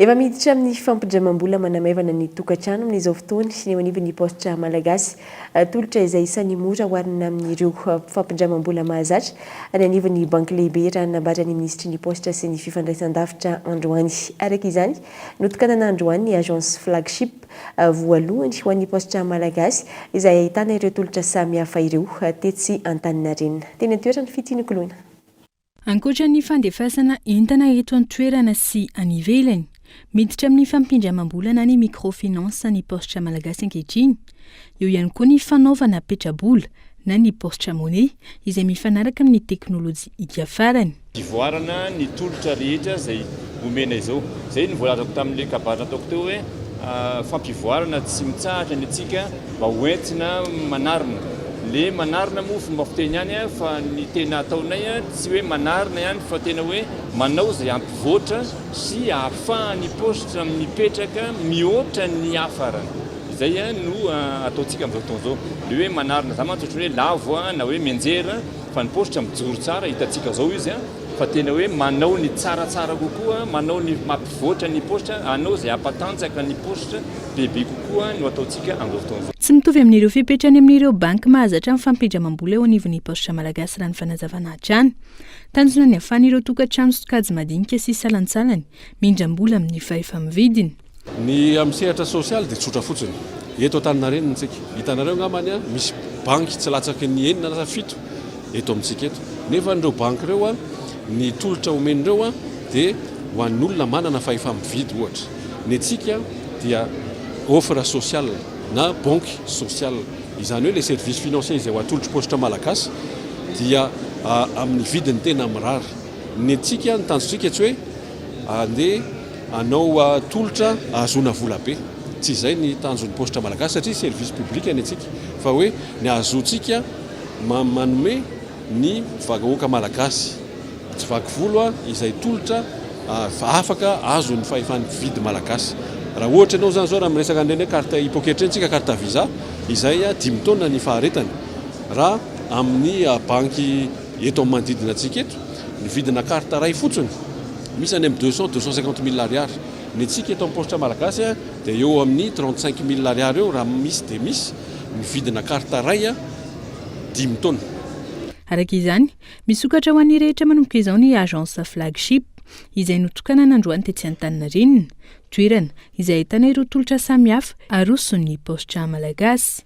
Efa miditra amin'ny fampindramam-bola manamevana ny tokantrano amin'izao fotoana sy ny anivon'ny postra malagasy. Tolotra izay isan'ny mora hoharina amin'ireo fampindramam-bola mahazatra any anivon'ny banky lehibe raha nambarany ministry ny postra sy ny fifandraisan-davitra androany. Araka izany, notokanana androany ny agence Flagship voalohany ho an'ny postra malagasy izay ahitana ireo tolotra samihafa ireo tetsy Antaninarenina. Teny an-toerana fitianokoloina. Ankoatra ny fandefasana entana eto an-toerana sy any ivelany, miditra amin'ny fampindramam-bola na ny microfinance ny postra malagasy ankehitriny. Eo ihany koa ny fanaovana petrabola na ny postra monnaie izay mifanaraka amin'ny teknôlôjia hika farany. Ivoarana ny tolotra rehetra izay omena izao. Izay ny voalazako tamin'ilay kabatra ataoko teo hoe fampivoarana tsy mitsahatra ny antsika mba hoentina manarina. Le manarina moa fomba fiteny ihany fa ny tena ataonay tsy hoe manarina ihany fa tena hoe manao izay ampivoatra sy ahafahan'ny postra mipetraka mihoatra ny hafarany. Izay no ataontsika amin'izao fotoana izao. Le hoe manarina zany mantsy hoe lavo na hoe mianjera fa ny postra mijoro tsara hitantsika zao izy fa tena hoe manao ny tsaratsara kokoa, manao ny mampivoatra ny postra, anao izay ampatanjaka ny postra bebe kokoa no ataontsika amin'izao fotoana izao. Tsy mitovy amin'ireo fipetrany amin'ireo banky mahazatra amin'ny fampindramam-bola eo anivon'ny postra malagasy raha ny fanazavana hatrany. Tanjona ny ahafahan'ireo tokantrano sokajy madinika sy salantsalany mindram-bola amin'ny fahefa-mividiny. Ny amin'ny sehatra sosialy dia tsotra fotsiny. Eto Antaninarenina tsika. Hitanareo ngamany misy banky tsy latsaky ny 9 na 7 eto amintsika eto. Nefa ireo banky ireo ny tolotra omen'ireo dia ho an'ny olona manana fahefa-mividy ohatra. Ny antsika dia offre social na banque sociale. Izany hoe les services financiers izay ho atolotra postra malagasy dia amin'ny vidiny tena mirary. Ny antsika ny tanjontsika tsy hoe andeha anao tolotra ahazoana vola be. Tsy izay ny tanjon'ny postra malagasy satria service public ny antsika fa hoe ny ahazoantsika manome ny vahoaka malagasy. Tsy vaky volo izay tolotra afaka azo ny fahefa-mividy malagasy. Raha ohatra ianao zany zao raha miresaka an'ireny carte hypoketra tsika carte visa izay 10 taona ny faharetany. Raha amin'ny banky eto amin'ny manodidina antsika eto ny vidina carte ray fotsiny misy any amin'ny 200-250 000 ariary. Ny antsika eto amin'ny postra malagasy dia eo amin'ny 35 000 ariary eo raha misy dia misy ny vidina carte ray 10 taona. Araka izany, misokatra ho an'ny rehetra manomboka izao ny agence Flagship izay notokana nandroany tetsy Antaninarenina, toerana izay ahitana ireo tolotra samihafa aroson'ny postra malagasy.